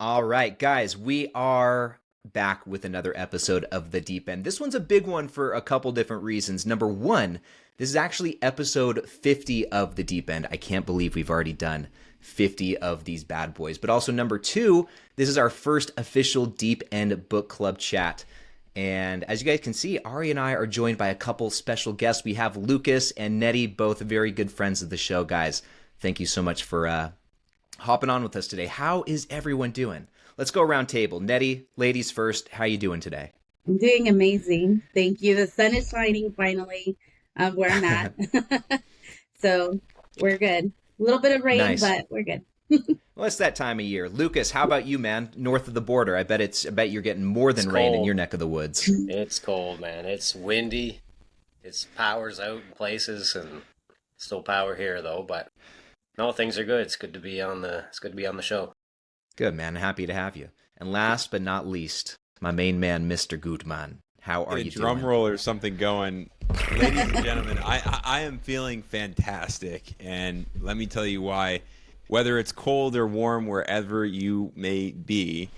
All right, guys, we are back with another episode of The Deep End. This one's a big one for a couple different reasons. Number one, this is actually episode 50 of The Deep End. I can't believe we've already done 50 of these bad boys. But also, number two, this is our first official Deep End book club chat. And as you guys can see, Ari and I are joined by a couple special guests. We have Lucas and Nettie, both very good friends of the show, guys. Thank you so much for hopping on with us today. How is everyone doing? Let's go around table. Nettie, ladies first. How you doing today? I'm doing amazing. Thank you. The sun is shining finally where I'm at. So we're good. A little bit of rain, Nice. but we're good. Well, it's that time of year. Lucas, how about you, man? North of the border. I bet you're getting more It's than rain in your cold. neck of the woods. It's cold, man. It's windy. It's powers out in places and still power here though, but no, things are good. It's good to be on the show. Good, man. Happy to have you. And last but not least, my main man, Mr. Gutman. How are Get a you drum doing? roll or something going. Ladies and gentlemen, I am feeling fantastic, and let me tell you why. Whether it's cold or warm, wherever you may be,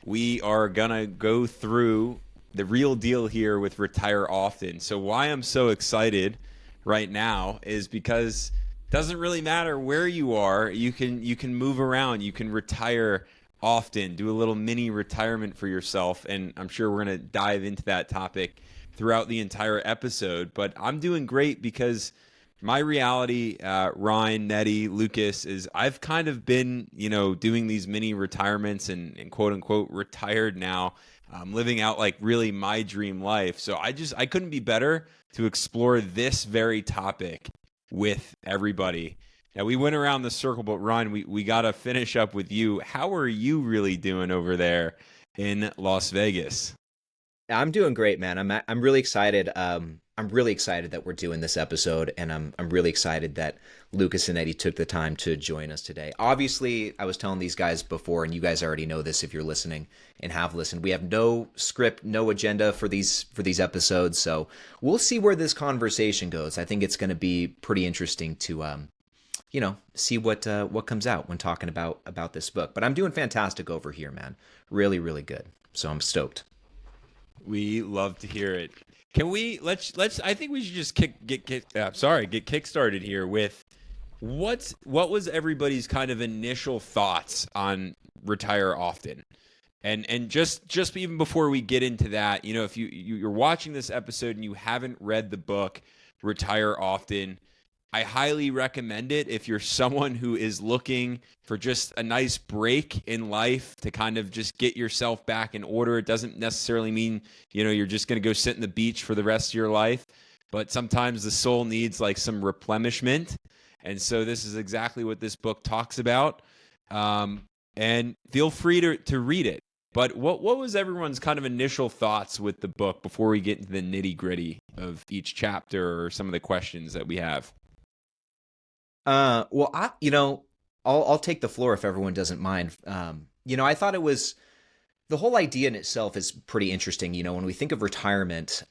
we are gonna go through the real deal here with Retire Often. So why I'm so excited right now is because it doesn't really matter where you are. You can move around. You can retire often. Do a little mini retirement for yourself, and I'm sure we're gonna dive into that topic throughout the entire episode. But I'm doing great because my reality, Ryan, Nettie, Lucas, is I've kind of been, doing these mini retirements and quote unquote retired now, living out like really my dream life. So I couldn't be better to explore this very topic with everybody. Now we went around the circle, but Ryan, we got to finish up with you. How are you really doing over there in Las Vegas? I'm doing great, man. I'm really excited. I'm really excited that we're doing this episode, and I'm really excited that Lucas and Eddie took the time to join us today. Obviously, I was telling these guys before, and you guys already know this if you're listening and have listened. We have no script, no agenda for these episodes, so we'll see where this conversation goes. I think it's going to be pretty interesting to see what comes out when talking about this book. But I'm doing fantastic over here, man. Really, really good. So I'm stoked. We love to hear it. Can we let's I think we should just get kick started here with what was everybody's kind of initial thoughts on Retire Often? And just even before we get into that, if you're watching this episode and you haven't read the book Retire Often, I highly recommend it if you're someone who is looking for just a nice break in life to kind of just get yourself back in order. It doesn't necessarily mean, you're just going to go sit in the beach for the rest of your life, but sometimes the soul needs like some replenishment. And so this is exactly what this book talks about. And feel free to read it. But what was everyone's kind of initial thoughts with the book before we get into the nitty gritty of each chapter or some of the questions that we have? Well, I'll take the floor if everyone doesn't mind. I thought it was the whole idea in itself is pretty interesting. When we think of retirement,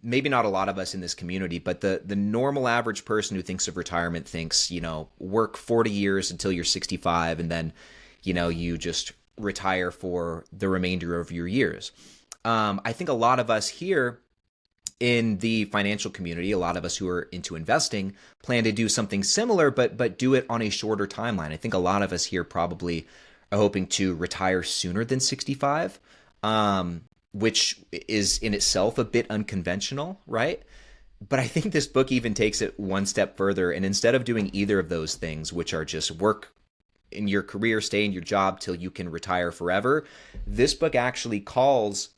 maybe not a lot of us in this community, but the normal average person who thinks of retirement thinks, work 40 years until you're 65, and then, you just retire for the remainder of your years. I think a lot of us here in the financial community, a lot of us who are into investing plan to do something similar, but do it on a shorter timeline. I think a lot of us here probably are hoping to retire sooner than 65, which is in itself a bit unconventional, right? But I think this book even takes it one step further. And instead of doing either of those things, which are just work in your career, stay in your job till you can retire forever, this book actually calls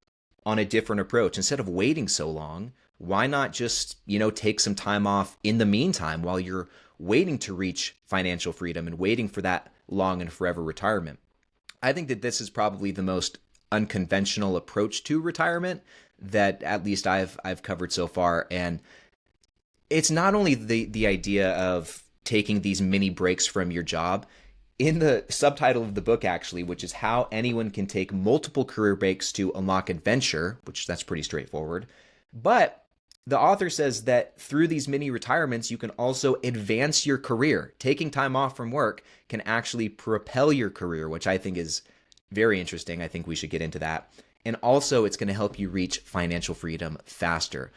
on a different approach. Instead of waiting so long, why not just, take some time off in the meantime while you're waiting to reach financial freedom and waiting for that long and forever retirement? I think that this is probably the most unconventional approach to retirement that at least I've covered so far. And it's not only the idea of taking these mini breaks from your job. In the subtitle of the book, actually, which is how anyone can take multiple career breaks to unlock adventure, which that's pretty straightforward. But the author says that through these mini retirements, you can also advance your career. Taking time off from work can actually propel your career, which I think is Very interesting. I think we should get into that. And also, it's going to help you reach financial freedom faster.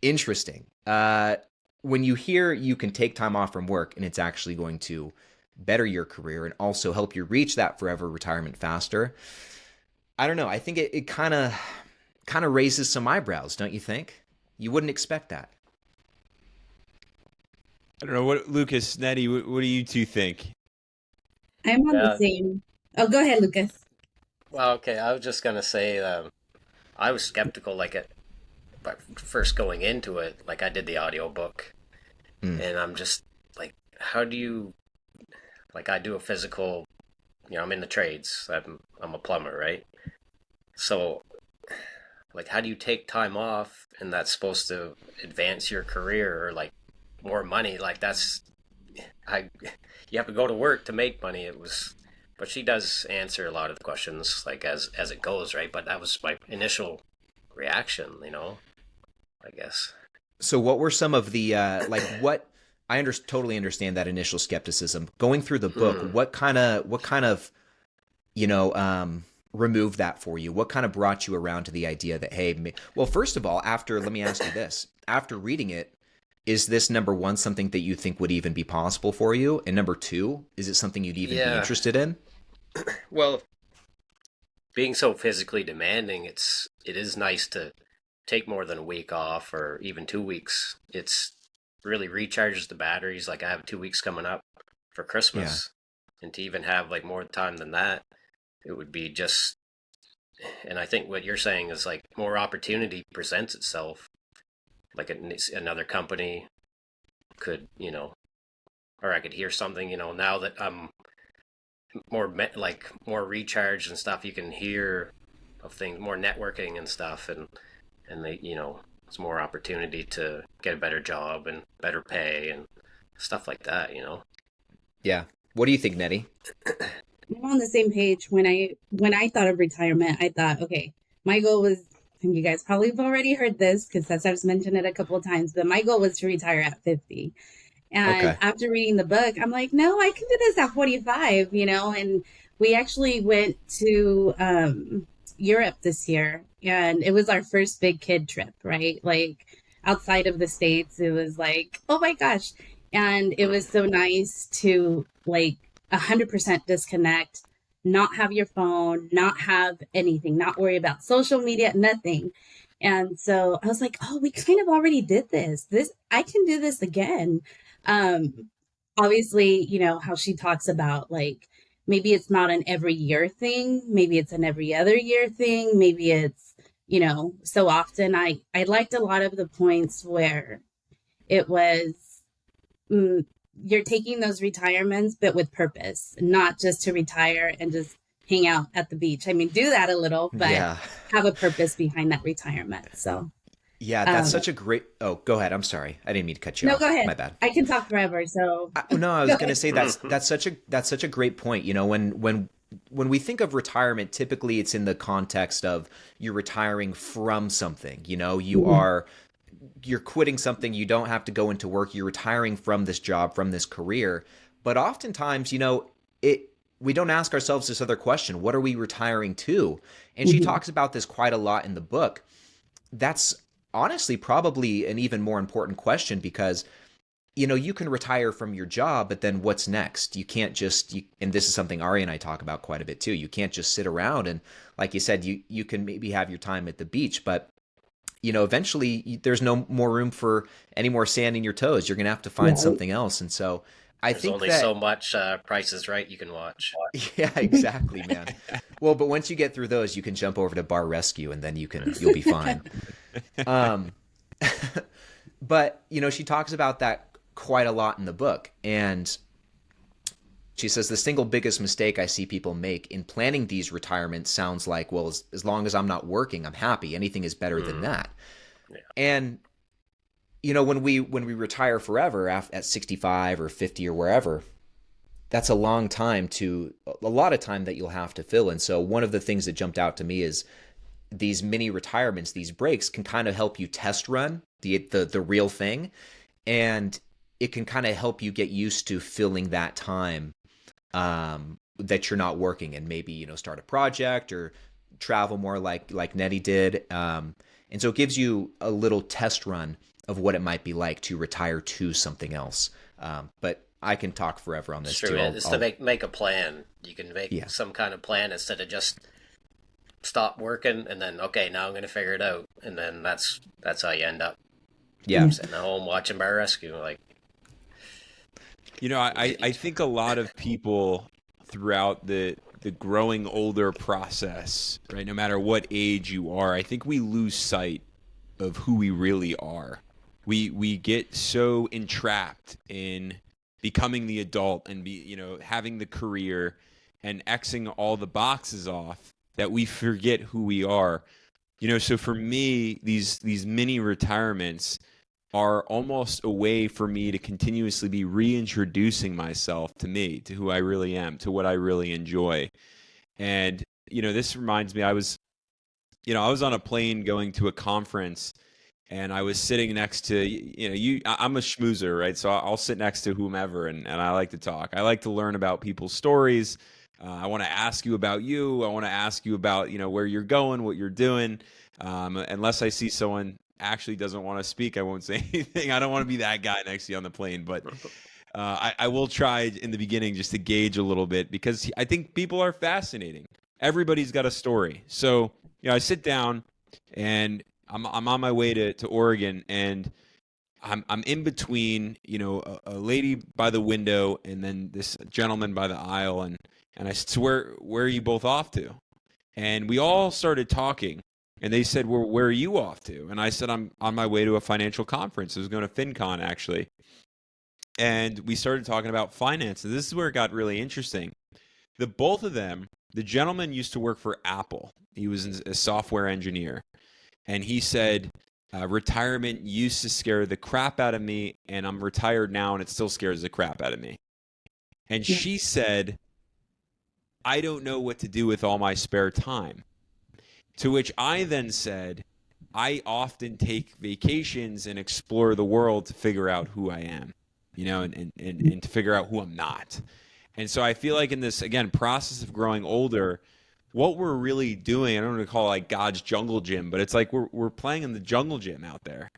Interesting. When you hear you can take time off from work and it's actually going to better your career and also help you reach that forever retirement faster, I don't know. I think it kind of raises some eyebrows, don't you think? You wouldn't expect that. I don't know what Lucas, Nettie. What do you two think? I'm on the Yeah. same. Oh, go ahead, Lucas. Well, okay. I was just gonna say, I was skeptical, but first going into it, like I did the audiobook, Mm. and I'm just like, how do you, like, I do a physical, I'm in the trades. I'm a plumber, right? So, like, how do you take time off, and that's supposed to advance your career or like more money? Like I, you have to go to work to make money. But she does answer a lot of the questions like as it goes, right? But that was my initial reaction, I guess. So, what were some of the what totally understand that initial skepticism going through the book? Hmm. What kind of you know removed that for you? What kind of brought you around to the idea that well, first of all, let me ask you this: after reading it, is this number one something that you think would even be possible for you? And number two, is it something you'd even be Yeah. interested in? Well, being so physically demanding, it is nice to take more than a week off or even 2 weeks. It's really recharges the batteries. Like I have 2 weeks coming up for Christmas, and to even have like more time than that, it would be just. And I think what you're saying is like more opportunity presents itself. Like another company could, or I could hear something, now that I'm more recharged and stuff, you can hear of things, more networking and stuff, and they, it's more opportunity to get a better job and better pay and stuff like that. Yeah. What do you think, Nettie? I'm on the same page. When I thought of retirement, I thought, okay, my goal was, and you guys probably have already heard this because I've mentioned it a couple of times, but my goal was to retire at 50. And Okay. after reading the book, I'm like, no, I can do this at 45, and we actually went to Europe this year, and it was our first big kid trip, right? Like outside of the States, it was like, oh my gosh. And it was so nice to like 100% disconnect, not have your phone, not have anything, not worry about social media, nothing. And so I was like, oh, we kind of already did this. I can do this again. Um, Obviously, how she talks about like maybe it's not an every year thing, maybe it's an every other year thing, maybe it's, so often. I liked a lot of the points where it was mm, you're taking those retirements, but with purpose, not just to retire and just hang out at the beach. I mean, do that a little, but Yeah. have a purpose behind that retirement. So, Yeah, that's um, such a great. Oh, go ahead. I'm sorry. I didn't mean to cut you no, go off. ahead. My bad. I can talk forever. So, No, I was go going to ahead. say that's such a great point. When we think of retirement, typically it's in the context of you're retiring from something. You're quitting something. You don't have to go into work. You're retiring from this job, from this career. But oftentimes, we don't ask ourselves this other question: what are we retiring to? And she Mhm. talks about this quite a lot in the book. That's honestly probably an even more important question because you can retire from your job, but then what's next? You can't and this is something Ari and I talk about quite a bit too. You can't just sit around and, like you said, you can maybe have your time at the beach, but eventually there's no more room for any more sand in your toes. You're going to have to find Right. something else. And so I There's think only that, so much Price is Right you can watch. yeah, exactly, man. Well, but once you get through those, you can jump over to Bar Rescue and then you'll be fine. Um, but she talks about that quite a lot in the book, and she says the single biggest mistake I see people make in planning these retirements sounds like, well, as long as I'm not working, I'm happy. Anything is better than Mm, that. yeah. And when we retire forever at 65 or 50 or wherever, that's a lot of time that you'll have to fill. And so one of the things that jumped out to me is these mini retirements, these breaks can kind of help you test run the real thing, and it can kind of help you get used to filling that time that you're not working, and maybe, start a project or travel more like Nettie did. And so it gives you a little test run of what it might be like to retire to something else. But I can talk forever on It's this true. too. It's to make a plan. You can make Yeah. some kind of plan instead of just stop working and then, okay, now I'm going to figure it out, and then that's how you end up Yeah. sitting at home watching Bar Rescue. Like, I think a lot of people throughout the growing older process, right? No matter what age you are, I think we lose sight of who we really are. We get so entrapped in becoming the adult and having the career and Xing all the boxes off that we forget who we are. So for me, these mini retirements are almost a way for me to continuously be reintroducing myself to me, to who I really am, to what I really enjoy. And this reminds me, I was on a plane going to a conference, and I was sitting next to I'm a schmoozer, right? So I'll sit next to whomever, and I like to talk. I like to learn about people's stories. I want to ask you about you. I want to ask you about where you're going, what you're doing. Unless I see someone actually doesn't want to speak, I won't say anything. I don't want to be that guy next to you on the plane, but I will try in the beginning just to gauge a little bit, because I think people are fascinating. Everybody's got a story. So I sit down, and I'm on my way to Oregon, and I'm in between a lady by the window and then this gentleman by the aisle, and I said, where are you both off to? And we all started talking, and they said, well, where are you off to? And I said, I'm on my way to a financial conference. I was going to FinCon, actually. And we started talking about finance. And this is where it got really interesting. Both of them, the gentleman used to work for Apple. He was a software engineer. And he said, retirement used to scare the crap out of me, and I'm retired now, and it still scares the crap out of me. And she said, I don't know what to do with all my spare time. To which I then said, I often take vacations and explore the world to figure out who I am, and to figure out who I'm not. And so I feel like in this, again, process of growing older, what we're really doing, I don't want to call it like God's jungle gym, but it's like we're playing in the jungle gym out there.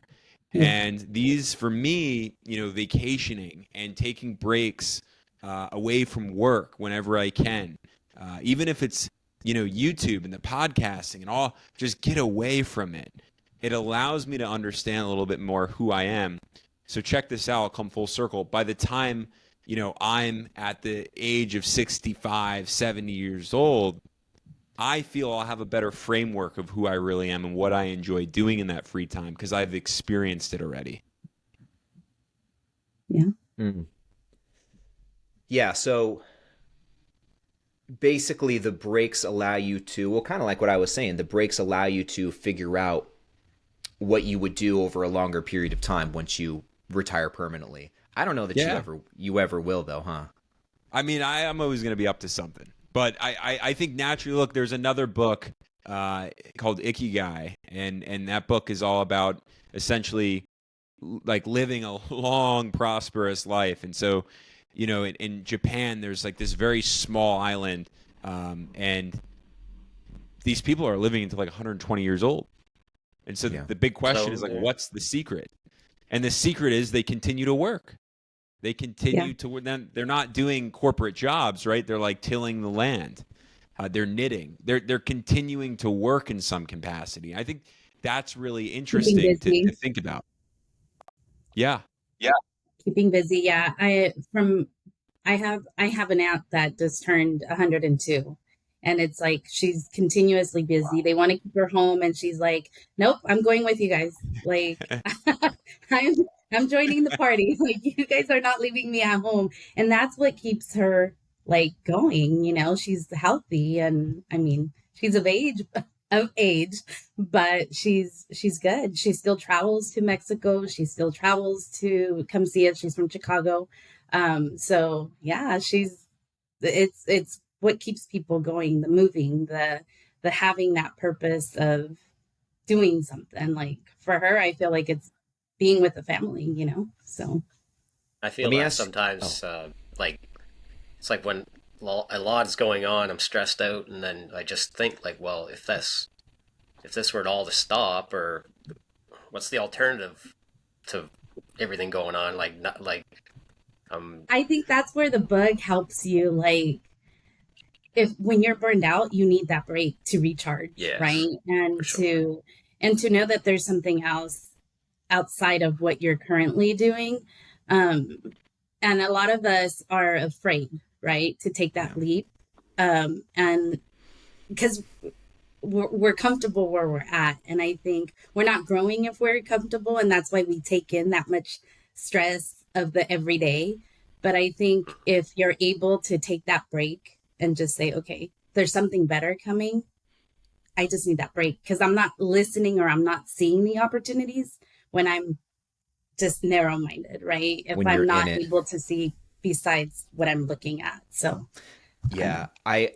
And these, for me, vacationing and taking breaks away from work whenever I can, even if it's YouTube and the podcasting and all, just get away from it. It allows me to understand a little bit more who I am. So check this out, I'll come full circle. By the time I'm at the age of 65, 70 years old, I feel I'll have a better framework of who I really am and what I enjoy doing in that free time, because I've experienced it already. Yeah. Mm. Yeah, so basically the breaks allow you to, well, kind of like what I was saying, the breaks allow you to figure out what you would do over a longer period of time once you retire permanently. I don't know that you ever will, though, huh? I mean, I'm always going to be up to something. But I think naturally, look, there's another book called Ikigai, and that book is all about essentially like living a long, prosperous life. And so, in Japan, there's like this very small island, and these people are living until like 120 years old. And so the big question is like, what's the secret? And the secret is they continue to work. They continue to, then they're not doing corporate jobs, right? They're like tilling the land. They're knitting. They're continuing to work in some capacity. I think that's really interesting to think about. Yeah. Keeping busy. Yeah. I have an aunt that just turned 102, and it's like she's continuously busy. They want to keep her home, and she's like, "Nope, I'm going with you guys. Like, I'm joining the party. Like, you guys are not leaving me at home." And that's what keeps her like going. She's healthy, and I mean, she's of age, but she's good. She still travels to Mexico. She still travels to come see us. She's from Chicago. So yeah, it's what keeps people going, the moving, the having that purpose of doing something. Like for her, I feel like it's being with the family, so I feel that sometimes, like, it's like when a lot is going on. I'm stressed out, and then I just think like, well, if this were all to stop, or what's the alternative to everything going on? Like, not like I think that's where the book helps you. Like, if when you're burned out, you need that break to recharge, right? yes, for sure. And to know that there's something else outside of what you're currently doing. Um, and a lot of us are afraid, right, to take Yeah. that leap. And because we're comfortable where we're at. And I think we're not growing if we're comfortable. And that's why we take in that much stress of the everyday. But I think if you're able to take that break and just say, okay, there's something better coming, I just need that break because I'm not listening or I'm not seeing the opportunities when I'm just narrow minded, right? If When you're I'm in not it. able to see besides what I'm looking at. So, Yeah, um,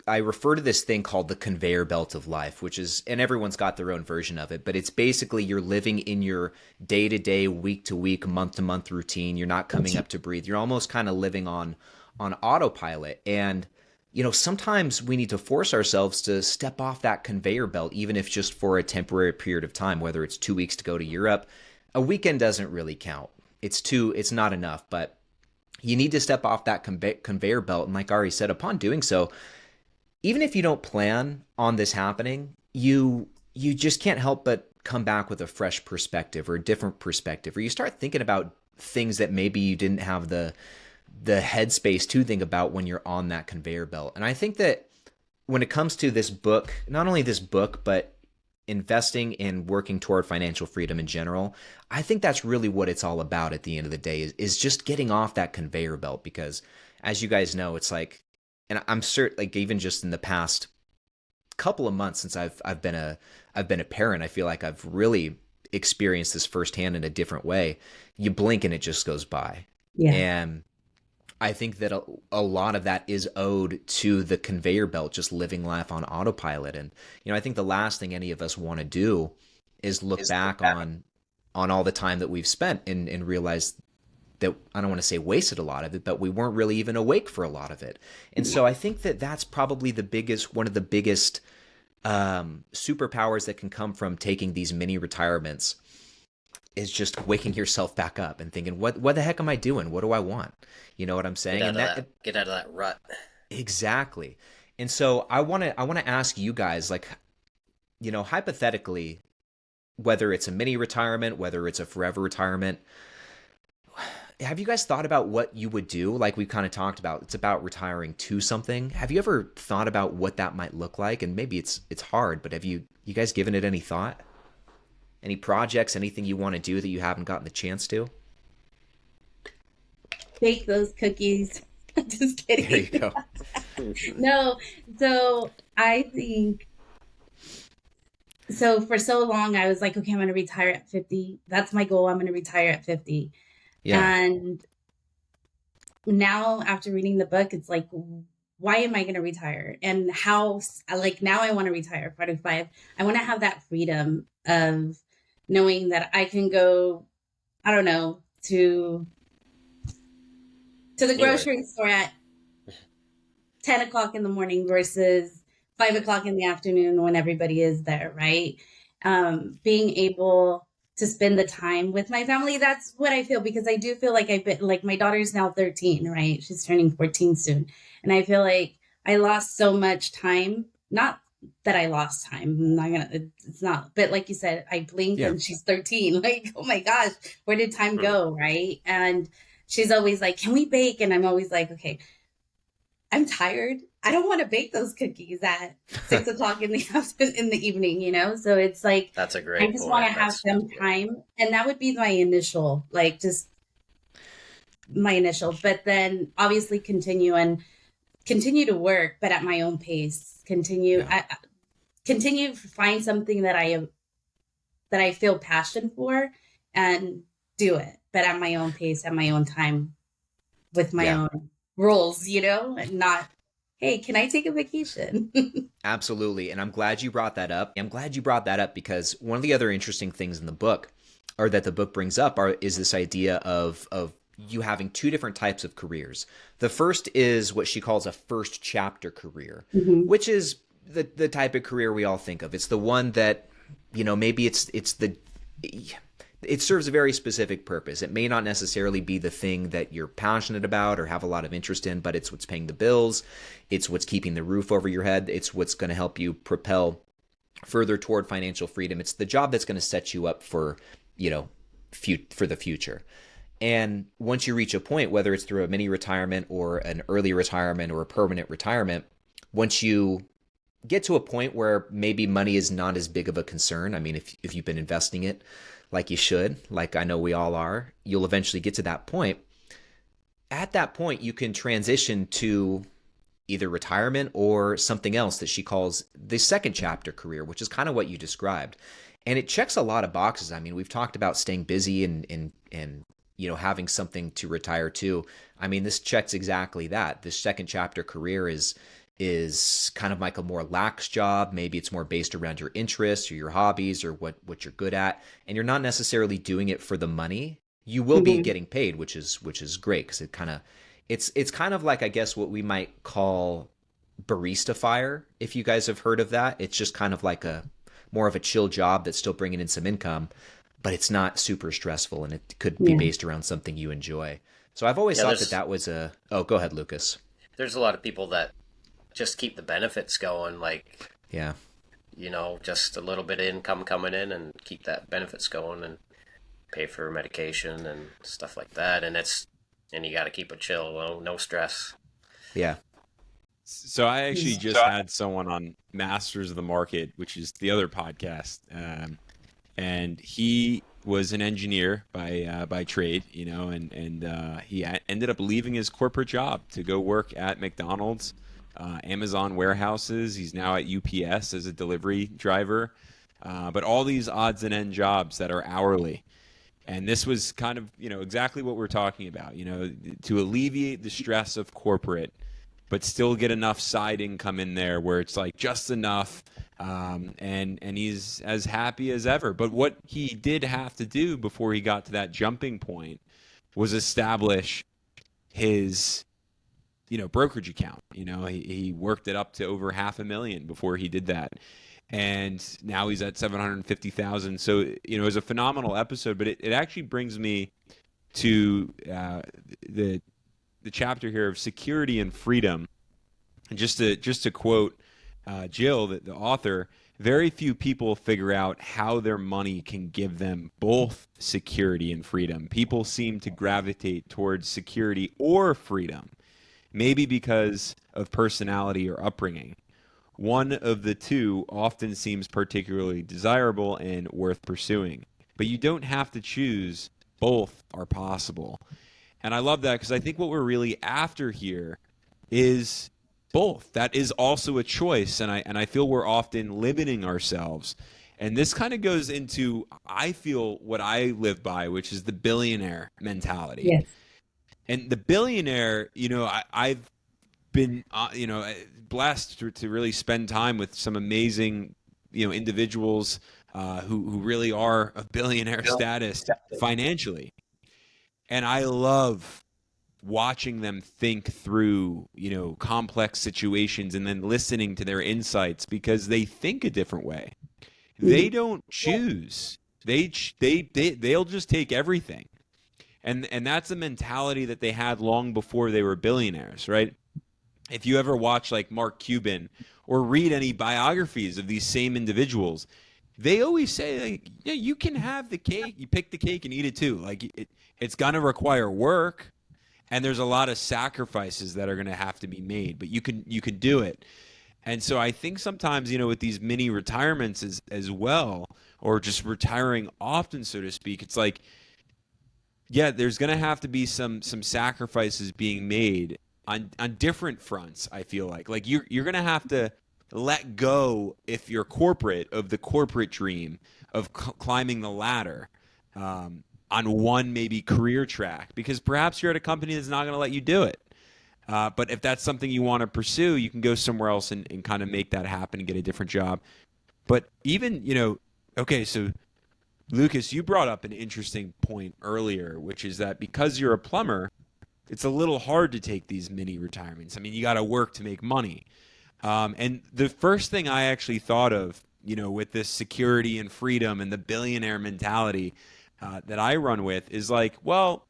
I refer to this thing called the conveyor belt of life, which is, and everyone's got their own version of it, but it's basically you're living in your day to day, week to week, month to month routine. You're not coming up to breathe. You're almost kind of living on autopilot. And sometimes we need to force ourselves to step off that conveyor belt, even if just for a temporary period of time, whether it's 2 weeks to go to Europe. A weekend doesn't really count. It's not enough, but you need to step off that conveyor belt. And like Ari said, upon doing so, even if you don't plan on this happening, you just can't help but come back with a fresh perspective or a different perspective, or you start thinking about things that maybe you didn't have the headspace to think about when you're on that conveyor belt. And I think that when it comes to this book, not only this book, but investing in working toward financial freedom in general, I think that's really what it's all about at the end of the day is just getting off that conveyor belt. Because as you guys know, it's like, and I'm certain, like even just in the past couple of months since I've been a parent, I feel like I've really experienced this firsthand in a different way. You blink and it just goes by. yeah. And I think that a lot of that is owed to the conveyor belt, just living life on autopilot. And I think the last thing any of us want to do is look back on all the time that we've spent and realize that, I don't want to say wasted a lot of it, but we weren't really even awake for a lot of it. And so I think that that's probably one of the biggest superpowers that can come from taking these mini retirements, is just waking yourself back up and thinking, what the heck am I doing? What do I want? You know what I'm saying? Get out of that rut. Exactly. And so I want to ask you guys, like, hypothetically, whether it's a mini retirement, whether it's a forever retirement, have you guys thought about what you would do? Like we kind of talked about, it's about retiring to something. Have you ever thought about what that might look like? And maybe it's hard, but have you guys given it any thought? Any projects, anything you want to do that you haven't gotten the chance to? Bake those cookies. Just There you kidding. go. No. So I think, so for so long, I was like, okay, I'm going to retire at 50. That's my goal. I'm going to retire at 50. Yeah. And now after reading the book, it's like, why am I going to retire? And how, like, now I want to retire at 45. I want to have that freedom of knowing that I can go, I don't know, to the Anywhere. grocery store at 10 o'clock in the morning versus 5 o'clock in the afternoon when everybody is there, right? Being able to spend the time with my family, that's what I feel, because I do feel like I've been, like, my daughter's now 13, right? She's turning 14 soon. And I feel like I lost so much time. Not that I lost time. I'm not gonna, it's not, but like you said, I blinked Yeah. and she's 13. Like, oh my gosh, where did time go, right? And she's always like, can we bake? And I'm always like, okay, I'm tired. I don't want to bake those cookies at 6 o'clock in the afternoon, in the evening, So it's like, That's a I great just want point. to have some time. And that would be my initial, like, just my initial, but then obviously continue to work, but at my own pace. Yeah. Continue to find something that I feel passion for and do it, but at my own pace, at my own time, with my Yeah. own rules, and not, hey, can I take a vacation? Absolutely. And I'm glad you brought that up. I'm glad you brought that up because one of the other interesting things in the book, or that the book brings up, is this idea of you having two different types of careers. The first is what she calls a first chapter career, Mm-hmm. which is the type of career we all think of. It's the one that, maybe it serves a very specific purpose. It may not necessarily be the thing that you're passionate about or have a lot of interest in, but it's what's paying the bills. It's what's keeping the roof over your head. It's what's going to help you propel further toward financial freedom. It's the job that's going to set you up for, for the future. And once you reach a point, whether it's through a mini retirement or an early retirement or a permanent retirement, once you get to a point where maybe money is not as big of a concern. I mean, if you've been investing it like you should, like I know we all are, you'll eventually get to that point. At that point, you can transition to either retirement or something else that she calls the second chapter career, which is kind of what you described. And it checks a lot of boxes. I mean, we've talked about staying busy and having something to retire to. I mean, this checks exactly that. This second chapter career is kind of like a more lax job. Maybe it's more based around your interests or your hobbies or what you're good at. And you're not necessarily doing it for the money. You will be Mm-hmm. getting paid, which is great because it's kind of like, I guess, what we might call barista fire, if you guys have heard of that. It's just kind of like a more of a chill job that's still bringing in some income, but it's not super stressful, and it could be Yeah. based around something you enjoy. So I've always Yeah, thought there's that was oh, go ahead, Lucas. there's a lot of people that just keep the benefits going, like, Yeah. just a little bit of income coming in and keep that benefits going and pay for medication and stuff like that. And you got to keep it chill, no stress. Yeah. So I actually just had someone on Masters of the Market, which is the other podcast, and he was an engineer by trade, and he ended up leaving his corporate job to go work at McDonald's, Amazon warehouses. He's now at UPS as a delivery driver, but all these odds and end jobs that are hourly. And this was kind of, exactly what we're talking about, to alleviate the stress of corporate, but still get enough side income in there where it's like just enough, and he's as happy as ever. But what he did have to do before he got to that jumping point was establish his, brokerage account. He worked it up to over $500,000 before he did that. And now he's at 750,000. So, it was a phenomenal episode, but it actually brings me to the chapter here of security and freedom. And just to quote Jill, the author, very few people figure out how their money can give them both security and freedom. People seem to gravitate towards security or freedom, maybe because of personality or upbringing. One of the two often seems particularly desirable and worth pursuing. But you don't have to choose. Both are possible. And I love that because I think what we're really after here is both. That is also a choice. And I feel we're often limiting ourselves. And this kind of goes into, I feel, what I live by, which is the billionaire mentality. Yes. And the billionaire, I've been, blessed to really spend time with some amazing, individuals who really are of billionaire status financially. And I love watching them think through, complex situations and then listening to their insights because they think a different way. They don't choose. They'll just take everything. And that's a mentality that they had long before they were billionaires, right? If you ever watch like Mark Cuban or read any biographies of these same individuals, they always say, like, yeah, you can have the cake, you pick the cake and eat it too. Like it's going to require work, and there's a lot of sacrifices that are going to have to be made, but you can do it. And so I think sometimes, with these mini retirements as well, or just retiring often, so to speak, it's like, yeah, there's going to have to be some sacrifices being made on different fronts. I feel like you're going to have to let go, if you're corporate, of the corporate dream of climbing the ladder on one maybe career track, because perhaps you're at a company that's not going to let you do it. But if that's something you want to pursue, you can go somewhere else and kind of make that happen and get a different job. But even, okay, so Lucas, you brought up an interesting point earlier, which is that because you're a plumber, it's a little hard to take these mini retirements. I mean, you got to work to make money. And the first thing I actually thought of, with this security and freedom and the billionaire mentality that I run with is like, well,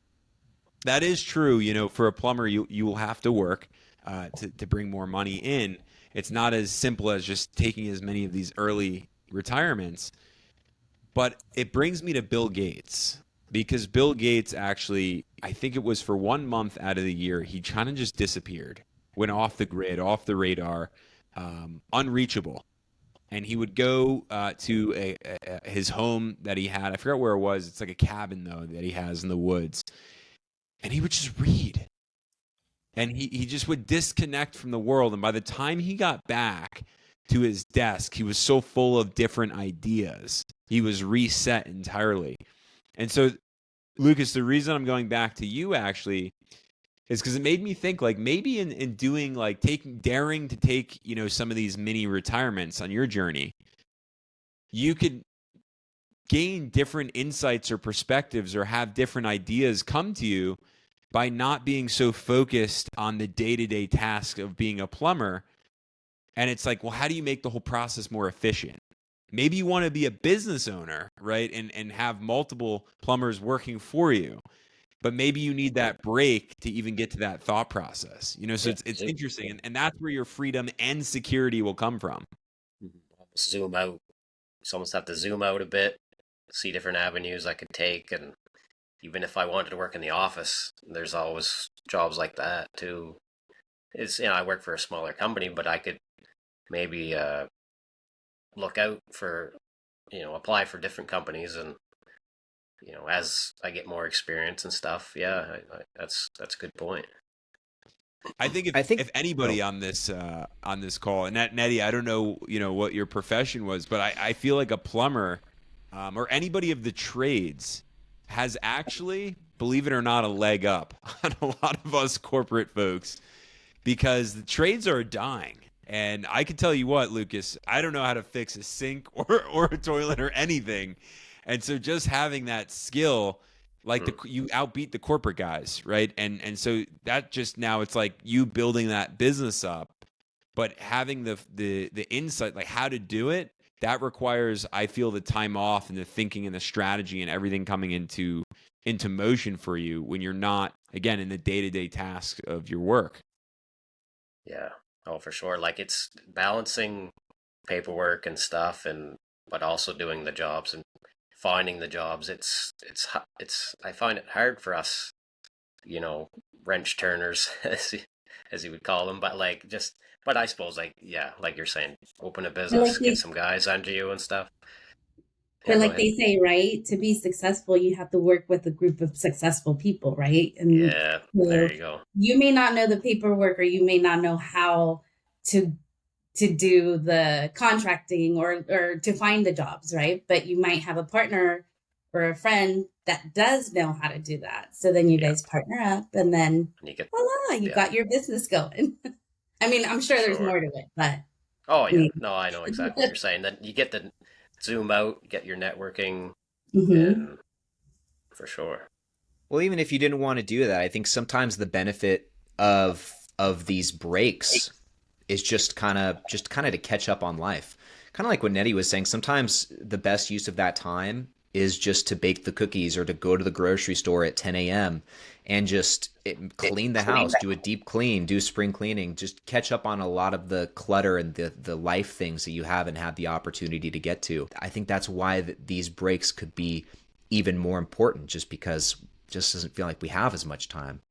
that is true. For a plumber, you will have to work to bring more money in. It's not as simple as just taking as many of these early retirements. But it brings me to Bill Gates, because Bill Gates actually, I think it was for 1 month out of the year, he kind of just disappeared, went off the grid, off the radar, unreachable. And he would go to his home that he had. I forgot where it was. It's like a cabin, though, that he has in the woods. And he would just read. And he just would disconnect from the world. And by the time he got back to his desk, he was so full of different ideas. He was reset entirely. And so, Lucas, the reason I'm going back to you actually is because it made me think, like, maybe in doing, like, daring to take, some of these mini retirements on your journey, you could gain different insights or perspectives or have different ideas come to you by not being so focused on the day-to-day task of being a plumber. And it's like, well, how do you make the whole process more efficient? Maybe you want to be a business owner, right? And have multiple plumbers working for you. But maybe you need that break to even get to that thought process. So it's interesting. And that's where your freedom and security will come from. Zoom out. It's almost have to zoom out a bit, see different avenues I could take. And even if I wanted to work in the office, there's always jobs like that too. It's, I work for a smaller company, but I could maybe look out for, apply for different companies, and as I get more experience and stuff. Yeah, that's a good point. I think if anybody on this call, and Nettie, I don't know what your profession was, but I feel like a plumber or anybody of the trades has actually, believe it or not, a leg up on a lot of us corporate folks, because the trades are dying. And I can tell you what, Lucas, I don't know how to fix a sink or a toilet or anything. And so just having that skill, like you outbeat the corporate guys, right? And so that just, now it's like you building that business up, but having the insight, like how to do it, that requires, I feel, the time off and the thinking and the strategy and everything coming into motion for you when you're not, again, in the day-to-day tasks of your work. Yeah. Oh, for sure. Like, it's balancing paperwork and stuff, but also doing the jobs and finding the jobs. It's I find it hard for us, wrench turners, as you would call them, but but I suppose, like you're saying, open a business, get some guys under you and stuff. But like they say, right, to be successful, you have to work with a group of successful people, right? And yeah, there you go. You may not know the paperwork, or you may not know how to do the contracting or to find the jobs, right? But you might have a partner or a friend that does know how to do that. So then you guys partner up, and then voila, you got your business going. I mean, I'm sure there's more to it, but oh yeah, no, I know exactly what you're saying. That you get the zoom out, get your networking, and for sure. Well, even if you didn't want to do that, I think sometimes the benefit of these breaks is just kind of to catch up on life. Kind of like what Nettie was saying. Sometimes the best use of that time is just to bake the cookies or to go to the grocery store at 10 a.m. and just clean the house, do a deep clean, do spring cleaning, just catch up on a lot of the clutter and the life things that you haven't had the opportunity to get to. I think that's why these breaks could be even more important, just because it just doesn't feel like we have as much time.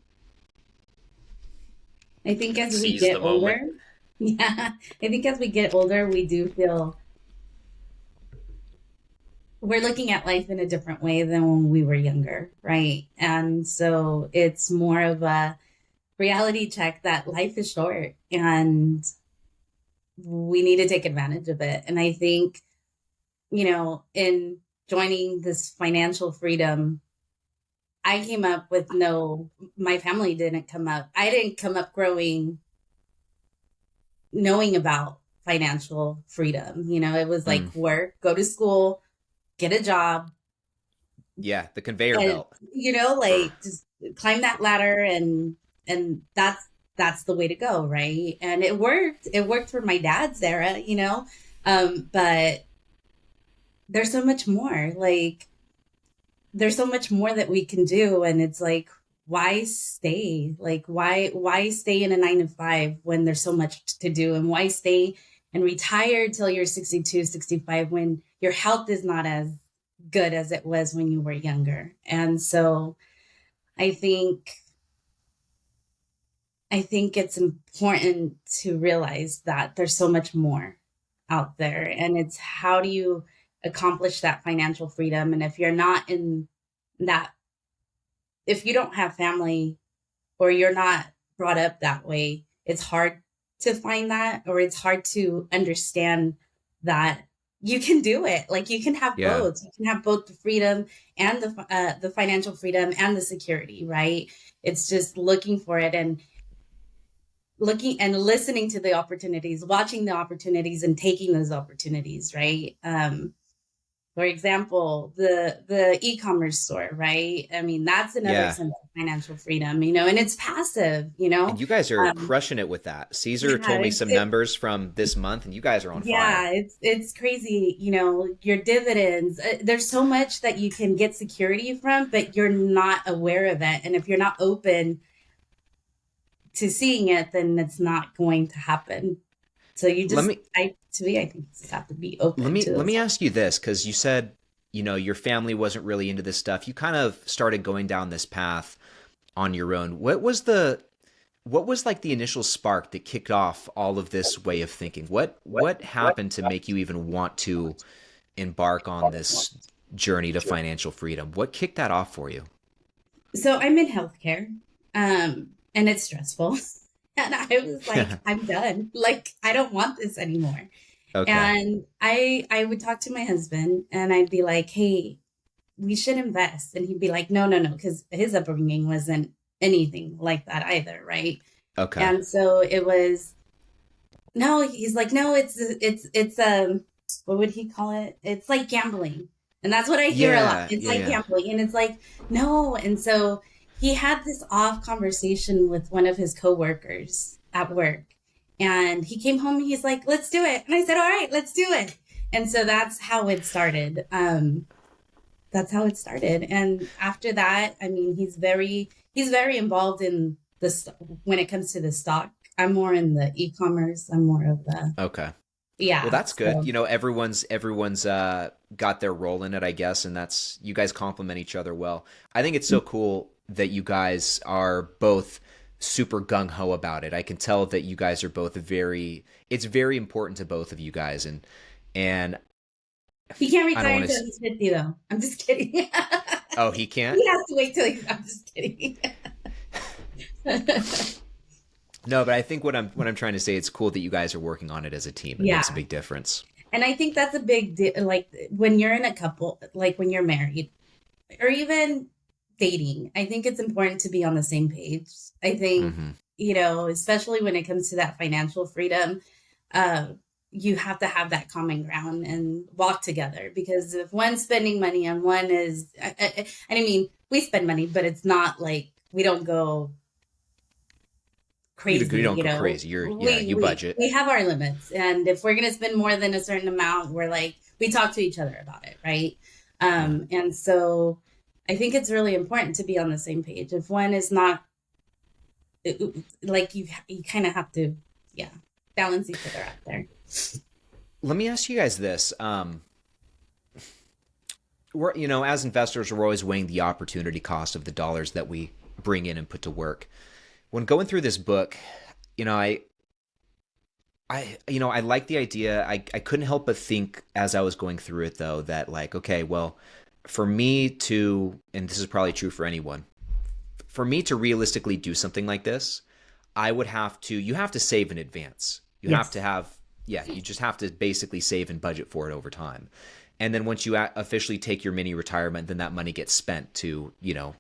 I think as we get older, I think as we get older, we do feel we're looking at life in a different way than when we were younger, right? And so it's more of a reality check that life is short and we need to take advantage of it. And I think, in joining this financial freedom, I came up with my family didn't come up. I didn't come up knowing about financial freedom. It was like work, go to school, get a job, Yeah, the conveyor And belt. like just climb that ladder, and that's the way to go, right? And it worked for my dad's era, but there's so much more. Like there's so much more that we can do, and it's like, why stay? Like why stay in a 9 to 5 when there's so much to do? And why stay and retire till you're 62, 65 when your health is not as good as it was when you were younger? And so I think it's important to realize that there's so much more out there, and it's how do you accomplish that financial freedom? And if you're not in that, if you don't have family or you're not brought up that way, it's hard to find that, or it's hard to understand that you can do it. Like you can have Yeah. both. You can have both the freedom and the financial freedom and the security, right? It's just looking for it and looking and listening to the opportunities, watching the opportunities and taking those opportunities, right? For example, the e-commerce store, right? I mean, that's another Yeah. sense of financial freedom, and it's passive, And you guys are Um, crushing it with that. Caesar yeah, told me some numbers from this month, and you guys are on fire. yeah, it's crazy, your dividends. There's so much that you can get security from, but you're not aware of it. And if you're not open to seeing it, then it's not going to happen. So you Let just, me I think you just have to be let open me to let those. me ask you this, because you said, your family wasn't really into this stuff. You kind of started going down this path on your own. What was like the initial spark that kicked off all of this way of thinking? What happened to make you even want to embark on this journey to financial freedom? What kicked that off for you? So I'm in healthcare, and it's stressful. And I was like, I'm done. Like, I don't want this anymore. Okay. And I would talk to my husband and I'd be like, hey, we should invest. And he'd be like, no, no, no, because his upbringing wasn't anything like that either, right? Okay. And so it was, no, he's like, no, it's what would he call it? It's like gambling. And that's what I hear a lot. Yeah, It's yeah, like yeah. gambling. And it's like, no. And so he had this off conversation with one of his coworkers at work. And he came home and he's like, let's do it. And I said, all right, let's do it. And so that's how it started. That's how it started. And after that, I mean, he's very involved in this when it comes to the stock. I'm more in the e-commerce. I'm more of the, Okay. Well, yeah. that's good. So Everyone's got their role in it, I guess, and that's you guys complement each other well. I think it's so cool that you guys are both super gung ho about it. I can tell that you guys are both it's very important to both of you guys, and he can't I don't retire want until to. he's 50, though. I'm just kidding. He Oh, he can't. has to wait till he's, I'm just kidding. No, but I think what I'm trying to say, it's cool that you guys are working on it as a team. It makes a Yeah. big difference. And I think that's a big deal. Like when you're in a couple, like when you're married or even dating, I think it's important to be on the same page. I think, Hmm. especially when it comes to that financial freedom, uh, you have to have that common ground and walk together, because if one's spending money and one is, I mean, we spend money, but it's not like we don't go You crazy, don't go crazy. You we budget. we have our limits, and if we're going to spend more than a certain amount, we're like, we talk to each other about it, right? Yeah. And so I think it's really important to be on the same page. If one is not, like, you kind of have to, yeah, balance each other out there. Let me ask you guys this. We're, as investors, we're always weighing the opportunity cost of the dollars that we bring in and put to work. When going through this book, you know, I like the idea. I couldn't help but think as I was going through it, though, that like, okay, well, for me to, and this is probably true for anyone, for me to realistically do something like this, you have to save in advance. You have Yes. to have, yeah, you just have to basically save and budget for it over time. And then once you officially take your mini retirement, then that money gets spent to,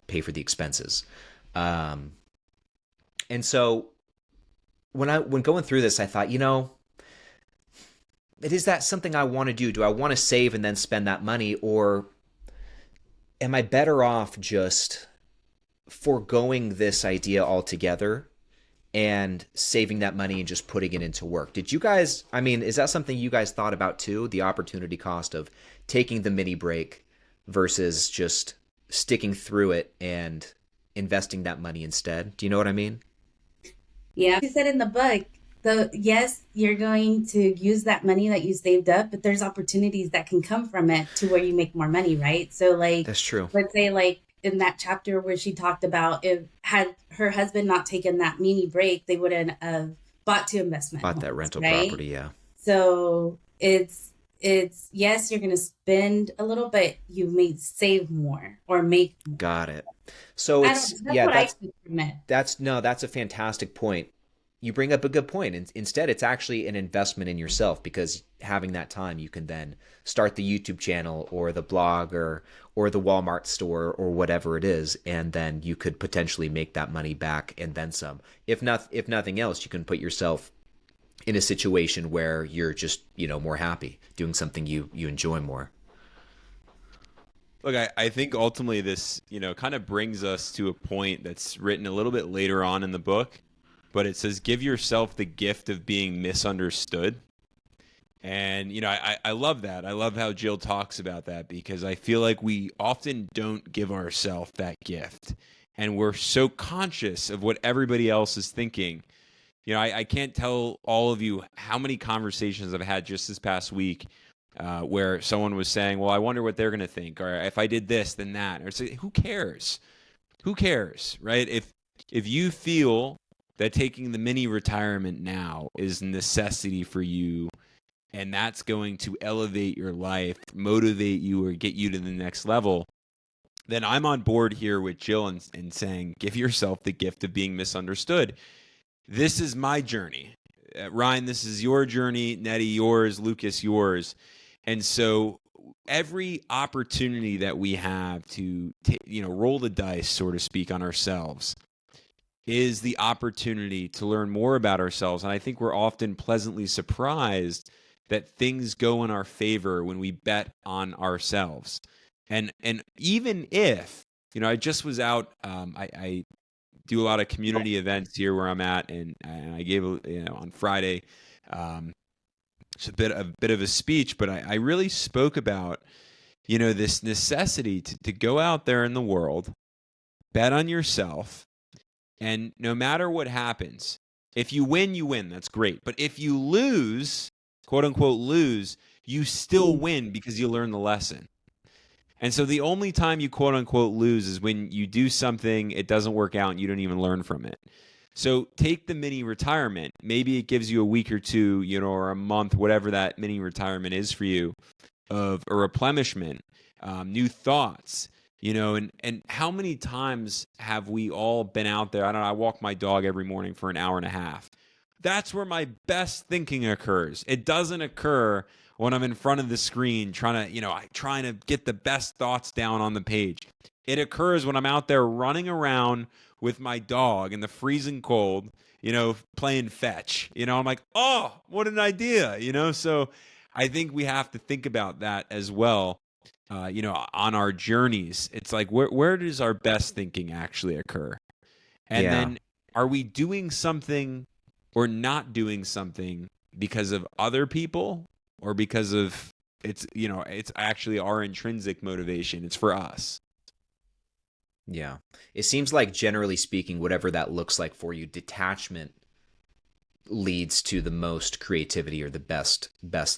pay for the expenses. Um, and so when going through this, I thought, is that something I want to do? Do I want to save and then spend that money, or am I better off just foregoing this idea altogether and saving that money and just putting it into work? Did you guys, I mean, is that something you guys thought about too? The opportunity cost of taking the mini break versus just sticking through it and investing that money instead? Do you know what I mean? Yeah. You said in the book, yes, you're going to use that money that you saved up, but there's opportunities that can come from it to where you make more money, right? So like, That's true. let's say like in that chapter where she talked about if had her husband not taken that mini break, they wouldn't have bought two investment Bought that homes, rental right? property, yeah. So it's yes, you're gonna spend a little, but you may save more or make more. Got it. So I don't it's, know. That's yeah, what I took from it. that's no, that's a fantastic point. You bring up a good point. Instead, it's actually an investment in yourself because having that time, you can then start the YouTube channel or the blog or the Walmart store or whatever it is, and then you could potentially make that money back and then some. If nothing else, you can put yourself in a situation where you're just, more happy doing something you enjoy more. Look, I think ultimately this, kind of brings us to a point that's written a little bit later on in the book, but it says, give yourself the gift of being misunderstood. And, I love that. I love how Jill talks about that because I feel like we often don't give ourselves that gift. And we're so conscious of what everybody else is thinking. I can't tell all of you how many conversations I've had just this past week where someone was saying, well, I wonder what they're going to think. Or if I did this, then that. Or say, who cares? Who cares, right? If you feel that taking the mini retirement now is a necessity for you, and that's going to elevate your life, motivate you, or get you to the next level, then I'm on board here with Jill and saying, give yourself the gift of being misunderstood. This is my journey. Ryan, this is your journey. Nettie, yours. Lucas, yours. And so every opportunity that we have to roll the dice, so to speak, on ourselves is the opportunity to learn more about ourselves. And I think we're often pleasantly surprised that things go in our favor when we bet on ourselves. And even if, I just was out, I do a lot of community events here where I'm at, and I gave on Friday it's a bit of a speech, but I really spoke about this necessity to go out there in the world, bet on yourself, and no matter what happens, if you win, you win. That's great. But if you lose, quote unquote lose, you still win because you learn the lesson. And so the only time you quote unquote lose is when you do something, it doesn't work out, and you don't even learn from it. So take the mini retirement. Maybe it gives you a week or two, or a month, whatever that mini retirement is for you, of a replenishment, new thoughts, and how many times have we all been out there? I walk my dog every morning for an hour and a half. That's where my best thinking occurs. It doesn't occur when I'm in front of the screen trying to get the best thoughts down on the page. It occurs when I'm out there running around with my dog in the freezing cold, playing fetch. I'm like, oh, what an idea, So I think we have to think about that as well, on our journeys. It's like, where does our best thinking actually occur? And Yeah. then are we doing something or not doing something because of other people or because of it's actually our intrinsic motivation? It's for us. Yeah. It seems like generally speaking, whatever that looks like for you, detachment leads to the most creativity or the best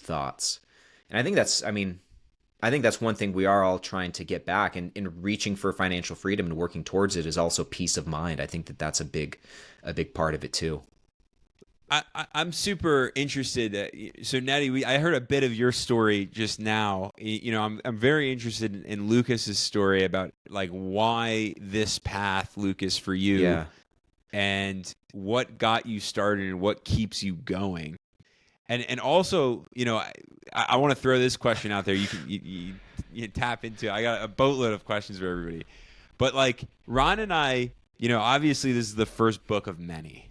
thoughts. And I think that's one thing we are all trying to get back, and in reaching for financial freedom and working towards it is also peace of mind. I think that that's a big part of it too. I'm super interested. So Nettie, I heard a bit of your story just now. I'm very interested in Lucas's story about like why this path, Lucas, for you, Yeah. and what got you started and what keeps you going. And also, I want to throw this question out there. You can you tap into. I got a boatload of questions for everybody, but like Ron and I, obviously this is the first book of many.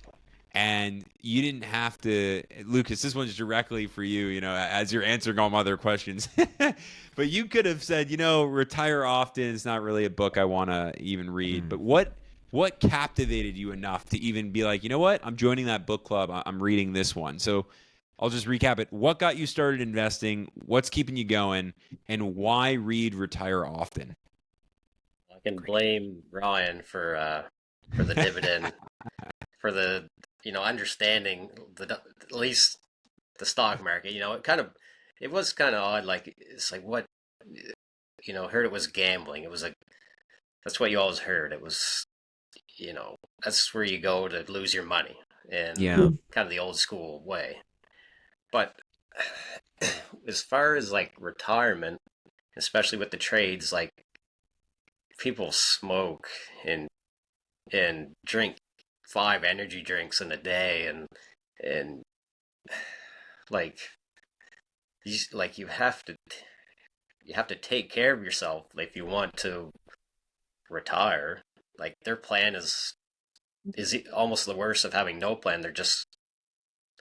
And you didn't have to, Lucas, this one's directly for you, as you're answering all my other questions. But you could have said, Retire Often is not really a book I want to even read. But what captivated you enough to even be like, you know what? I'm joining that book club. I'm reading this one. So I'll just recap it. What got you started investing? What's keeping you going? And why read Retire Often? I can blame Ryan for the dividend, for the understanding at least the stock market. It was kind of odd. Like it's like what heard it was gambling. It was like that's what you always heard. It was that's where you go to lose your money, and Yeah. kind of the old school way. But as far as like retirement, especially with the trades, like people smoke and drink 5 energy drinks in a day, and like you have to take care of yourself if you want to retire. Like their plan is almost the worst of having no plan. They're just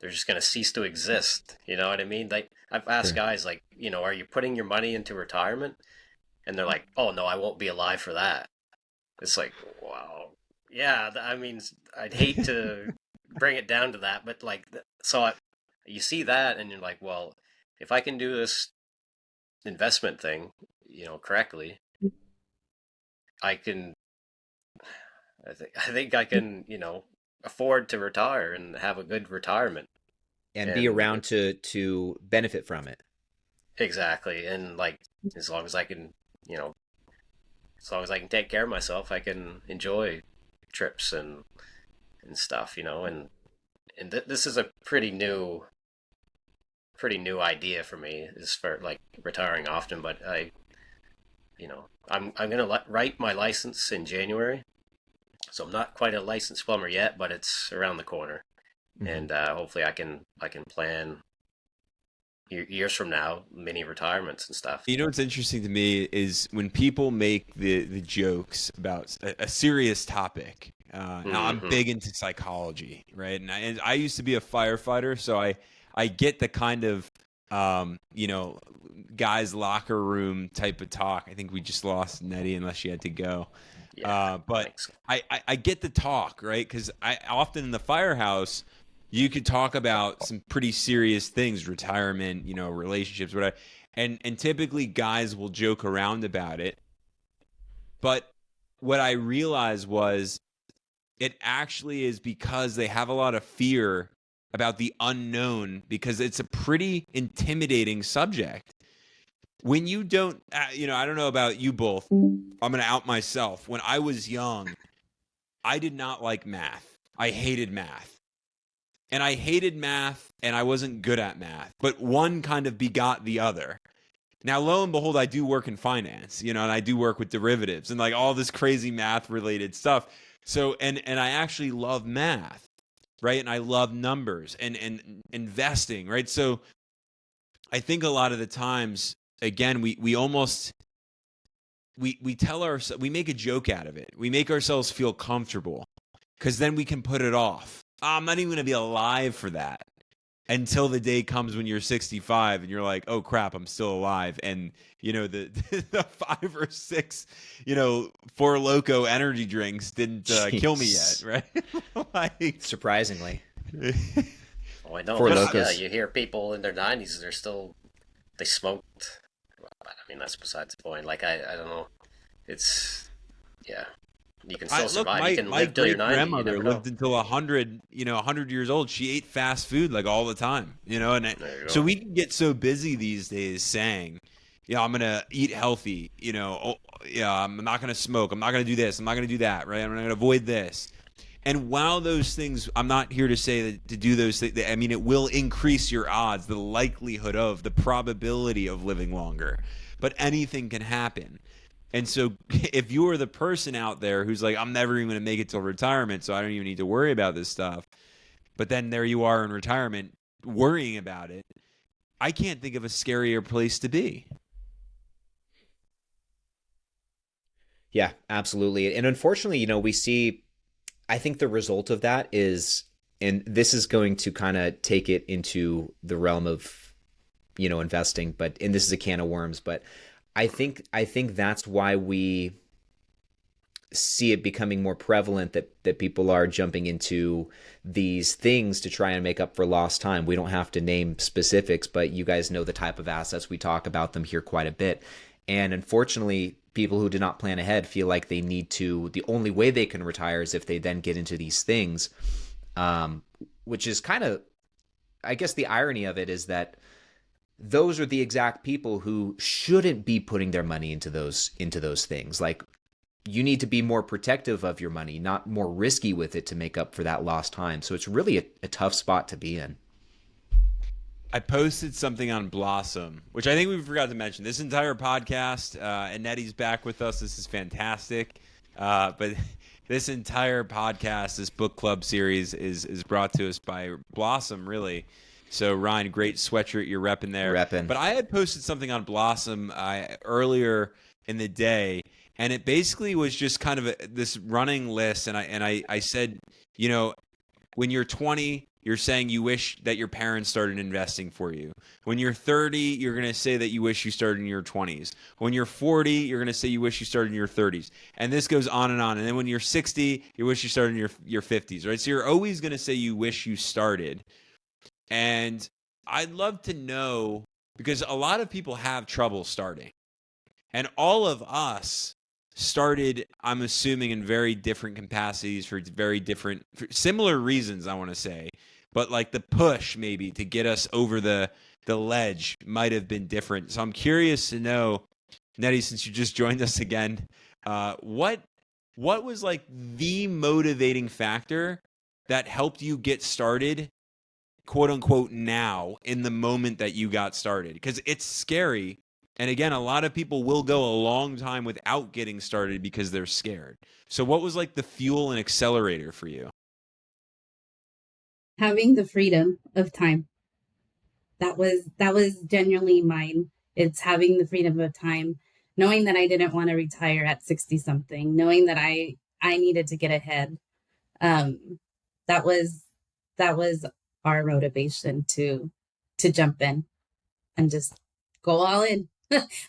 going to cease to exist. You know what I mean? Like I've asked guys, like, are you putting your money into retirement? And they're like, oh no, I won't be alive for that. It's like, wow. Yeah, I mean, I'd hate to bring it down to that, but like, you see that and you're like, well, if I can do this investment thing, correctly, I can, I think I can, afford to retire and have a good retirement. And be around to benefit from it. Exactly. And like, as long as I can, as long as I can take care of myself, I can enjoy trips and stuff, and this is a pretty new idea for me, is for like retiring often. But I'm gonna write my license in January, so I'm not quite a licensed plumber yet, but it's around the corner, and hopefully I can plan years from now mini retirements and stuff. What's interesting to me is when people make the jokes about a serious topic. Now I'm big into psychology, right? And I used to be a firefighter, so I get the kind of guys' locker room type of talk. I think we just lost Nettie, unless she had to go. Yeah, but I get the talk, right? Because I often in the firehouse, you could talk about some pretty serious things, retirement, relationships, whatever. And typically guys will joke around about it. But what I realized was it actually is because they have a lot of fear about the unknown, because it's a pretty intimidating subject. When you don't, I don't know about you both. I'm going to out myself. When I was young, I did not like math. I hated math. And I hated math, and I wasn't good at math. But one kind of begot the other. Now, lo and behold, I do work in finance, and I do work with derivatives and like all this crazy math-related stuff. So, and I actually love math, right? And I love numbers and investing, right? So I think a lot of the times, again, we almost we tell ourselves, we make a joke out of it. We make ourselves feel comfortable because then we can put it off. I'm not even going to be alive for that until the day comes when you're 65 and you're like, oh crap, I'm still alive. And the 5 or 6, Four Loko energy drinks didn't kill me yet, right? Like, surprisingly. Oh, I know. Four Yeah, Lokos. you hear people in their 90s, they smoked. I mean, that's besides the point. Like, I don't know. It's, yeah. You can still survive. You can live till you're 90. My grandmother lived until 100, 100 years old. She ate fast food like all the time, and so we can get so busy these days saying, I'm going to eat healthy, I'm not going to smoke. I'm not going to do this. I'm not going to do that, right? I'm going to avoid this. And while those things, I'm not here to say that to do those things, I mean, it will increase your odds, the likelihood of, the probability of living longer, but anything can happen. And so if you're the person out there who's like, I'm never even going to make it till retirement, so I don't even need to worry about this stuff, but then there you are in retirement worrying about it, I can't think of a scarier place to be. Yeah, absolutely. And unfortunately, we see, I think the result of that is and this is going to kind of take it into the realm of, investing, and this is a can of worms, but I think that's why we see it becoming more prevalent that people are jumping into these things to try and make up for lost time. We don't have to name specifics, but you guys know the type of assets. We talk about them here quite a bit. And unfortunately, people who do not plan ahead feel like they need to, the only way they can retire is if they then get into these things, which is kind of, I guess the irony of it is that those are the exact people who shouldn't be putting their money into those things. Like, you need to be more protective of your money, not more risky with it to make up for that lost time. So it's really a tough spot to be in. I posted something on Blossom, which I think we forgot to mention. This entire podcast, and Nettie's back with us. This is fantastic. But this entire podcast, this book club series is brought to us by Blossom, really. So, Ryan, great sweatshirt you're repping there. Repping. But I had posted something on Blossom earlier in the day, and it basically was just kind of this running list. And I said, when you're 20, you're saying you wish that your parents started investing for you. When you're 30, you're going to say that you wish you started in your 20s. When you're 40, you're going to say you wish you started in your 30s. And this goes on. And then when you're 60, you wish you started in your 50s, right? So you're always going to say you wish you started. And I'd love to know, because a lot of people have trouble starting. And all of us started, I'm assuming, in very different capacities for similar reasons, I want to say. But like the push maybe to get us over the ledge might have been different. So I'm curious to know, Nettie, since you just joined us again, what was like the motivating factor that helped you get started, quote unquote, now in the moment that you got started? Because it's scary. And again, a lot of people will go a long time without getting started because they're scared. So what was like the fuel and accelerator for you? Having the freedom of time. That was genuinely mine. It's having the freedom of time, knowing that I didn't want to retire at 60 something, knowing that I needed to get ahead. That was our motivation to jump in and just go all in.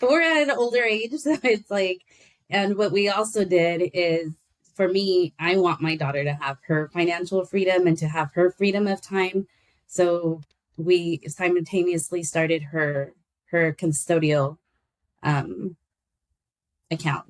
We're at an older age, so it's like, and what we also did is, for me, I want my daughter to have her financial freedom and to have her freedom of time. So we simultaneously started her custodial account.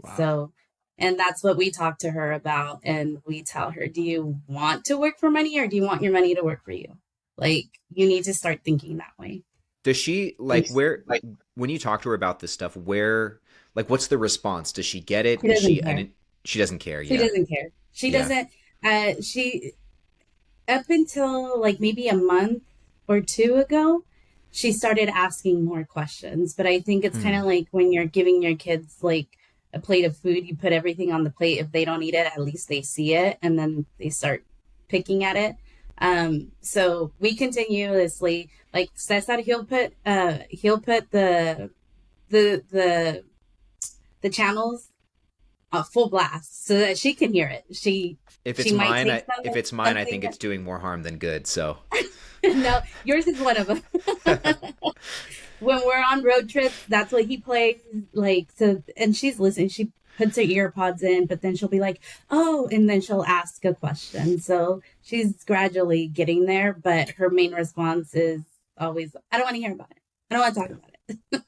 Wow. So, and that's what we talk to her about. And we tell her, do you want to work for money, or do you want your money to work for you? Like, you need to start thinking that way. Does she when you talk to her about this stuff, what's the response? Does she get it? She She doesn't doesn't care. care. She doesn't care. She doesn't. She, up until like maybe a month or two ago, she started asking more questions. But I think it's kind of like when you're giving your kids like a plate of food, you put everything on the plate. If they don't eat it, at least they see it, and then they start picking at it. So we continuously, like Cesar, he'll put the channels full blast so that she can hear it. If it's mine, I think it's doing more harm than good. So no, yours is one of them. When we're on road trips, that's what he plays. Like, so, and she's listening. She puts her ear pods in, but then she'll be like, oh, and then she'll ask a question. So she's gradually getting there, but her main response is always, I don't want to hear about it. I don't want to talk about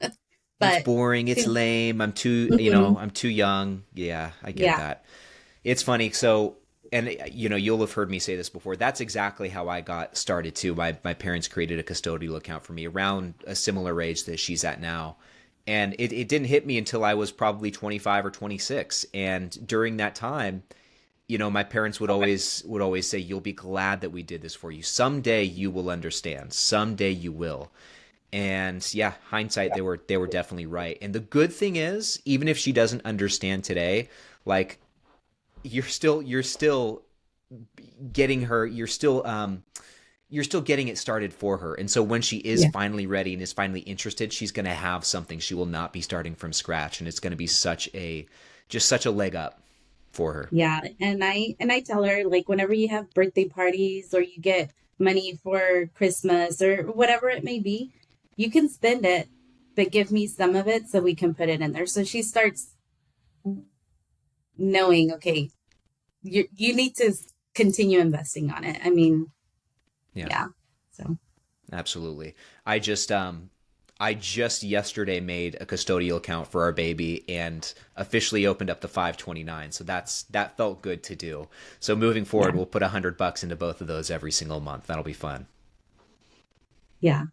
it. But it's boring. It's lame. I'm too, I'm too young. Yeah, I get that. It's funny. So, and you'll have heard me say this before. That's exactly how I got started too. My parents created a custodial account for me around a similar age that she's at now. And it didn't hit me until I was probably 25 or 26. And during that time, my parents would always say, you'll be glad that we did this for you. Someday you will understand. Someday you will. And yeah, hindsight, they were definitely right. And the good thing is, even if she doesn't understand today, like you're still getting her, you're still getting it started for her. And so when she is finally ready and is finally interested, she's going to have something. She will not be starting from scratch. And it's going to be such a leg up. for her. Yeah, and I tell her, like, whenever you have birthday parties or you get money for Christmas or whatever it may be, you can spend it, but give me some of it so we can put it in there. So she starts knowing, okay, you need to continue investing on it. I mean, Yeah, yeah. So absolutely. I just yesterday made a custodial account for our baby and officially opened up the 529. So that felt good to do. So moving yeah, forward, we'll put $100 into both of those every single month. That'll be fun. yeah.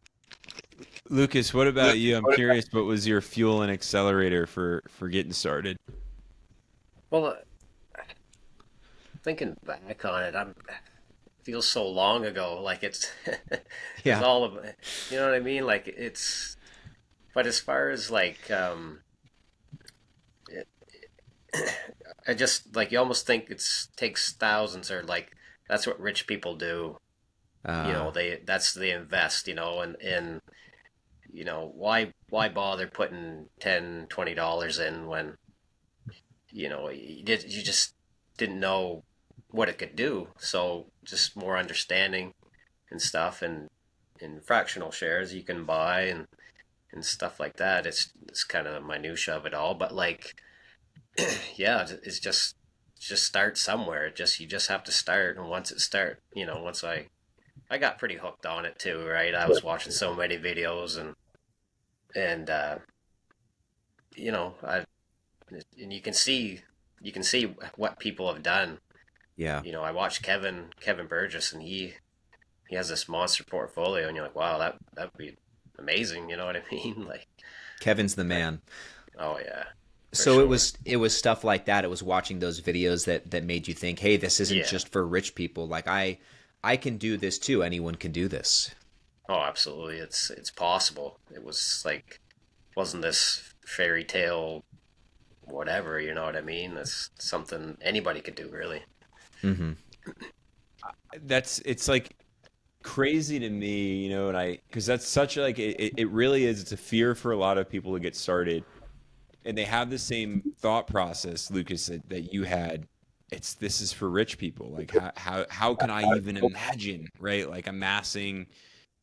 Lucas, what about you? I'm curious, what was your fuel and accelerator for getting started? Well, thinking back on it, feels so long ago. Like it's Yeah. all of, you know what I mean? Like it's, but as far as like, it, I just like you almost think it's takes thousands or like that's what rich people do. You Uh, know, they invest. You know, and you know why bother putting $10, $20 in when you know you just didn't know what it could do. So just more understanding and stuff, and in fractional shares you can buy and stuff like that. It's kind of the minutia of it all, but like yeah, it's just start somewhere. You just have to start, and once it start, you know, once I got pretty hooked on it too, right? I was watching so many videos and you know, I and you can see what people have done. yeah. You know, I watched Kevin Burgess, and he has this monster portfolio, and you're like, wow, that would be amazing. You know what I mean? Like, Kevin's the I, man. oh yeah, for So sure. it was stuff like that. It was watching those videos that made you think, "Hey, this isn't Yeah. just for rich people. Like I can do this too. Anyone can do this." Oh, absolutely. It's possible. It was like wasn't this fairy tale whatever, you know what I mean? That's something anybody could do, really. Hmm. It's like crazy to me, you know, and because that's such a, like it really is. It's a fear for a lot of people to get started, and they have the same thought process, Lucas, that you had. This is for rich people. Like how can I even imagine, right? Like amassing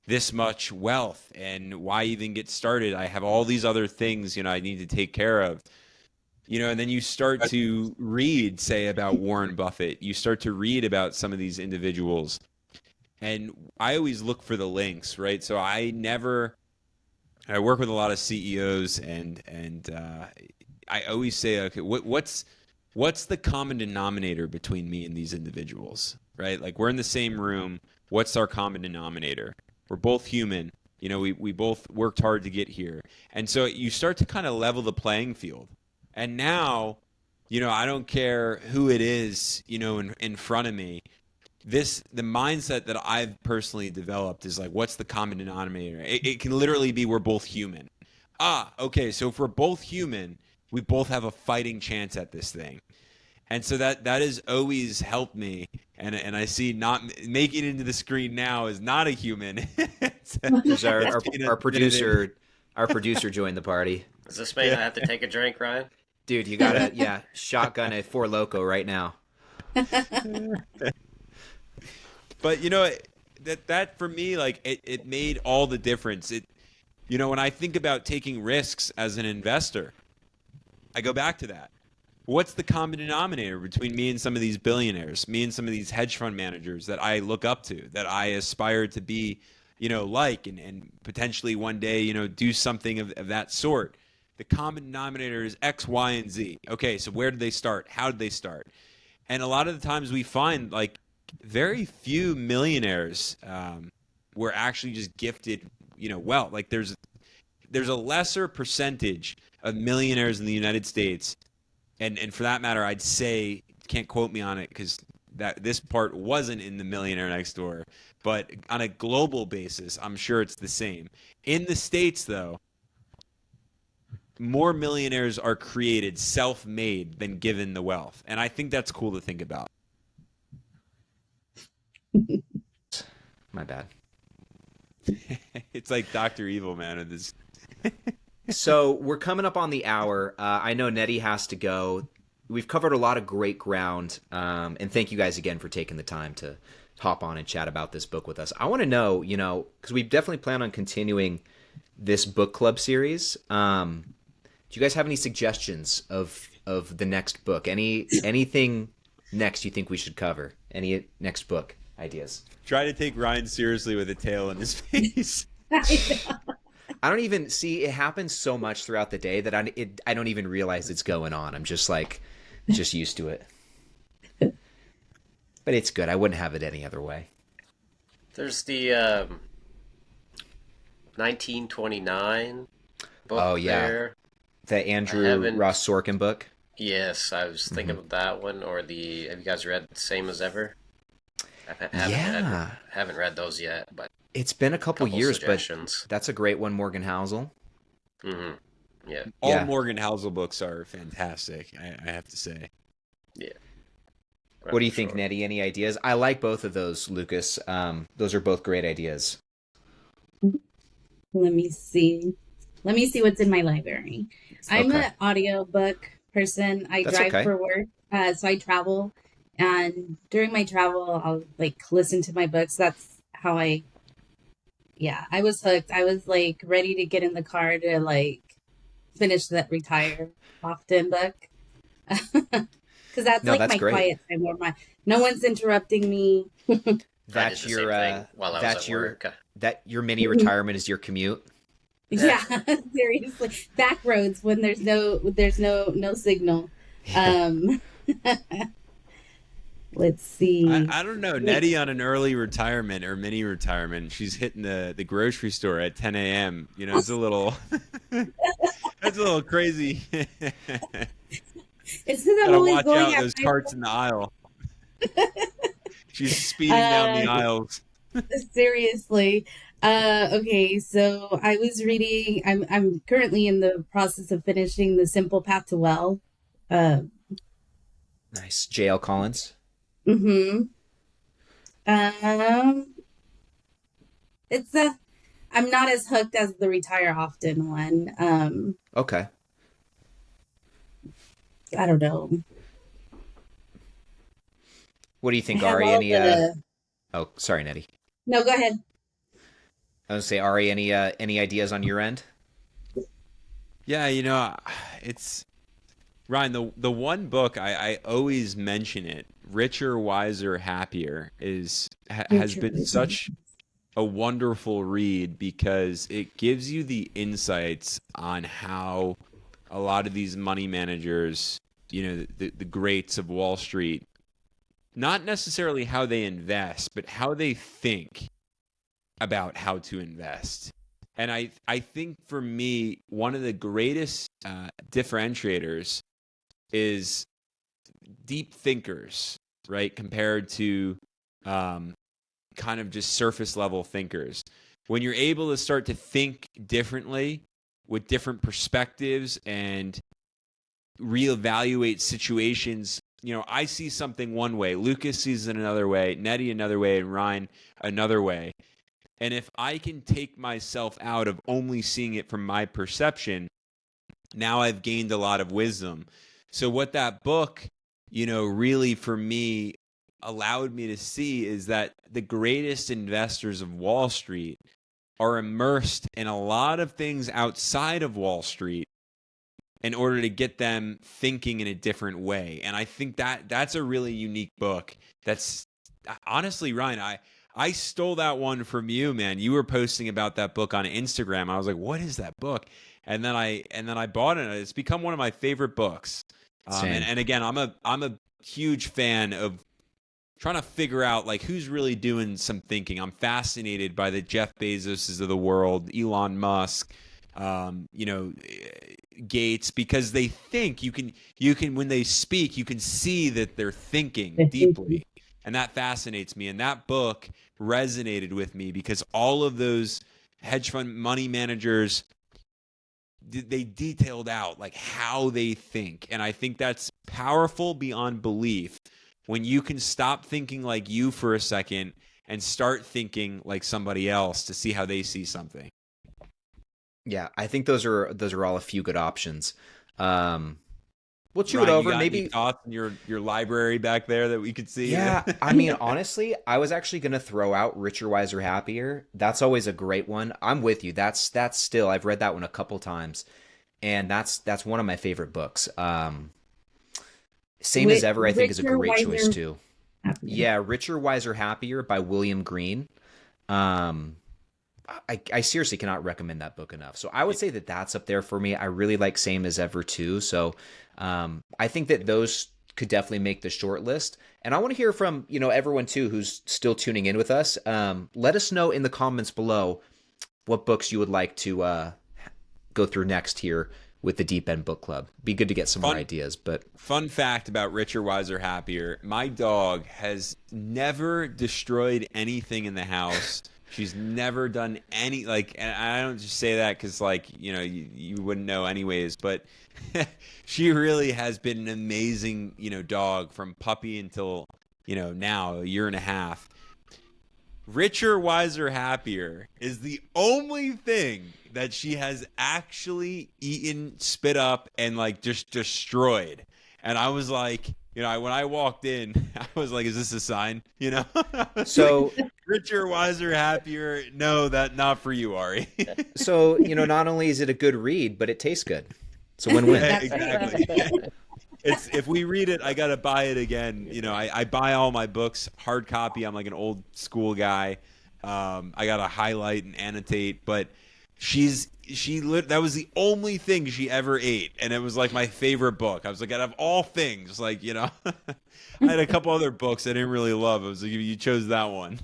this much wealth, and why even get started? I have all these other things, you know, I need to take care of. You know, and then you start to read, say, about Warren Buffett. You start to read about some of these individuals, and I always look for the links, right? So I work with a lot of CEOs, and I always say, okay, what's the common denominator between me and these individuals, right? Like we're in the same room. What's our common denominator? We're both human. You know, we both worked hard to get here, and so you start to kind of level the playing field. And now, you know, I don't care who it is, you know, in front of me. The mindset that I've personally developed is like, what's the common denominator? It can literally be we're both human. Okay, so if we're both human, we both have a fighting chance at this thing. And so that has always helped me. And I see not making it into the screen now is not a human. it's, There's it's being a our definitive. producer. Our producer joined the party. Does this mean I have to take a drink, Ryan? Dude, you gotta, yeah, shotgun a Four Loco right now. But you know that for me, like it made all the difference. You know, when I think about taking risks as an investor, I go back to that. What's the common denominator between me and some of these billionaires, me and some of these hedge fund managers that I look up to, that I aspire to be, you know, like, and potentially one day, you know, do something of that sort? The common denominator is X, Y, and Z. Okay, so where did they start? How did they start? And a lot of the times we find like very few millionaires were actually just gifted, you know, wealth. Like there's a lesser percentage of millionaires in the United States, and for that matter, I'd say, can't quote me on it because that this part wasn't in the Millionaire Next Door, but on a global basis, I'm sure it's the same. In the States, though, more millionaires are created self-made than given the wealth, and I think that's cool to think about. My bad. It's like Dr. Evil, man. With this. So we're coming up on the hour. I know Nettie has to go. we've covered a lot of great ground, and thank you guys again for taking the time to hop on and chat about this book with us. I want to know, because we definitely plan on continuing this book club series. Do you guys have any suggestions of the next book? Anything next you think we should cover? Any next book ideas? Try to take Ryan seriously with a tail in his face. I don't even see it happens so much throughout the day that I don't even realize it's going on. I'm just used to it. But it's good. I wouldn't have it any other way. There's the 1929 book. Oh yeah, there. the Andrew Ross Sorkin book. Yes, I was thinking of that one, or have you guys read The Same as Ever? Haven't read those yet, but it's been a couple years, but that's a great one, Morgan Housel. Mm-hmm. Yeah. All Morgan Housel books are fantastic, I have to say. Yeah. What do you think, Nettie? Any ideas? I like both of those, Lucas. Those are both great ideas. Let me see what's in my library. I'm an audiobook person. I drive for work, so I travel, and during my travel, I'll listen to my books. That's how I was hooked. I was ready to get in the car to finish that Retire Often book. Because that's my great quiet time where no one's interrupting me. That's your mini retirement is your commute. Yeah, seriously. Back roads when there's no signal. Let's see. I don't know. Nettie on an early retirement or mini retirement. She's hitting the grocery store at 10 a.m. It's a little that's a little crazy. It's because I'm always watch going out those carts in the aisle. She's speeding down the aisles. Seriously. Okay, so I was reading. I'm currently in the process of finishing The Simple Path to Well. Nice, J.L. Collins. Mm-hmm. I'm not as hooked as the Retire Often one. Okay. I don't know. What do you think, Ari? Oh, sorry, Nettie. No, go ahead. I was gonna say, Ari, any ideas on your end? Yeah, it's Ryan. The one book I always mention it. Richer, Wiser, Happier has been such a wonderful read because it gives you the insights on how a lot of these money managers, the greats of Wall Street, not necessarily how they invest, but how they think about how to invest. And I think for me, one of the greatest differentiators is deep thinkers, right? Compared to kind of just surface level thinkers. When you're able to start to think differently with different perspectives and reevaluate situations, I see something one way, Lucas sees it another way, Nettie another way, and Ryan another way. And if I can take myself out of only seeing it from my perception, now I've gained a lot of wisdom. So what that book, really for me allowed me to see is that the greatest investors of Wall Street are immersed in a lot of things outside of Wall Street in order to get them thinking in a different way. And I think that's a really unique book. That's honestly, Ryan, I stole that one from you, man. You were posting about that book on Instagram. I was like, what is that book? And then I bought it. It's become one of my favorite books. And again, I'm a huge fan of trying to figure out who's really doing some thinking. I'm fascinated by the Jeff Bezoses of the world, Elon Musk, Gates, because they think you can when they speak, you can see that they're thinking deeply. And that fascinates me. And that book resonated with me because all of those hedge fund money managers, they detailed out how they think. And I think that's powerful beyond belief when you can stop thinking like you for a second and start thinking like somebody else to see how they see something. Yeah, I think those are all a few good options. We'll chew it Ryan, you over. got any Maybe. thoughts in your library back there that we could see? Yeah, I mean, honestly, I was actually gonna throw out Richer, Wiser, Happier. That's always a great one. I'm with you. That's still I've read that one a couple times, and that's one of my favorite books. Same as Ever, I think, is a Richer, great choice wiser, too. happier. Yeah, Richer, Wiser, Happier by William Green. Um, I seriously cannot recommend that book enough. So I would say that that's up there for me. I really like Same as Ever too. So I think that those could definitely make the short list. And I want to hear from everyone too who's still tuning in with us. Let us know in the comments below what books you would like to go through next here with the Deep End Book Club. Be good to get some more ideas. But Fun fact about Richer, Wiser, Happier: my dog has never destroyed anything in the house. She's never done any and I don't just say that because you wouldn't know anyways, but she really has been an amazing dog from puppy until now a year and a half. Richer, Wiser, Happier is the only thing that she has actually eaten, spit up, and just destroyed. And I was like, when I walked in, I was like, "Is this a sign?" so Richer, Wiser, Happier. No, that not for you, Ari. so not only is it a good read, but it tastes good. It's a win-win. Exactly. It's if we read it, I gotta buy it again. I buy all my books hard copy. I'm like an old school guy. I gotta highlight and annotate, but that was the only thing she ever ate, and it was like my favorite book. I was like, out of all things, I had a couple other books I didn't really love. I was like, you chose that one.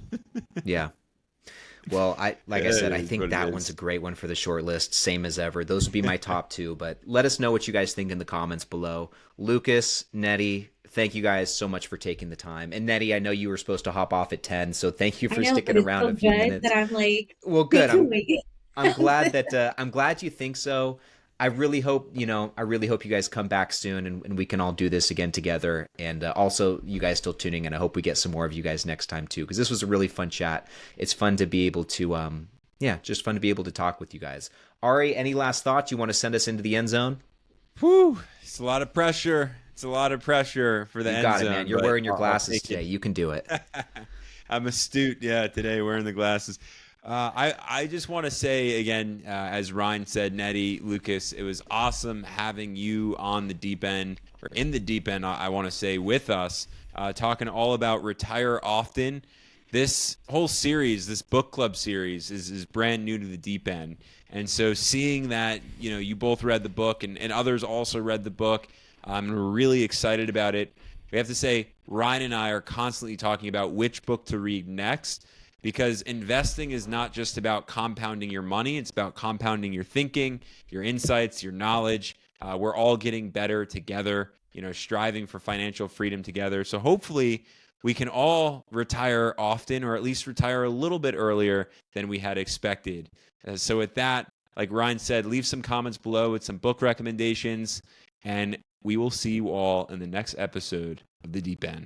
Yeah. Well, I said, I It is think what it that is. one's a great one for the short list. Same as Ever. Those would be my top two. But let us know what you guys think in the comments below. Lucas, Nettie, thank you guys so much for taking the time. And Nettie, I know you were supposed to hop off at 10, so thank you I for know, sticking but it's around so a few good minutes. that I'm like, Well, we good. can wait. I'm glad that I'm glad you think so. I really hope you guys come back soon and we can all do this again together. And also, you guys still tuning in. I hope we get some more of you guys next time too, because this was a really fun chat. It's fun to be able to, just fun to be able to talk with you guys. Ari, any last thoughts? You want to send us into the end zone? Whew, it's a lot of pressure. It's a lot of pressure for the You end got it, zone. man. You're but wearing your I'll glasses take it. today. You can do it. I'm astute, today wearing the glasses. I just want to say again, as Ryan said, Nettie, Lucas, it was awesome having you on the deep end, or in the deep end, I want to say, with us, talking all about Retire Often. This whole series, this book club series, is brand new to the deep end. And so seeing that, you both read the book and others also read the book, I'm really excited about it. We have to say, Ryan and I are constantly talking about which book to read next, because investing is not just about compounding your money. It's about compounding your thinking, your insights, your knowledge. We're all getting better together, striving for financial freedom together. So hopefully we can all retire often, or at least retire a little bit earlier than we had expected. So with that, like Ryan said, leave some comments below with some book recommendations, and we will see you all in the next episode of The Deep End.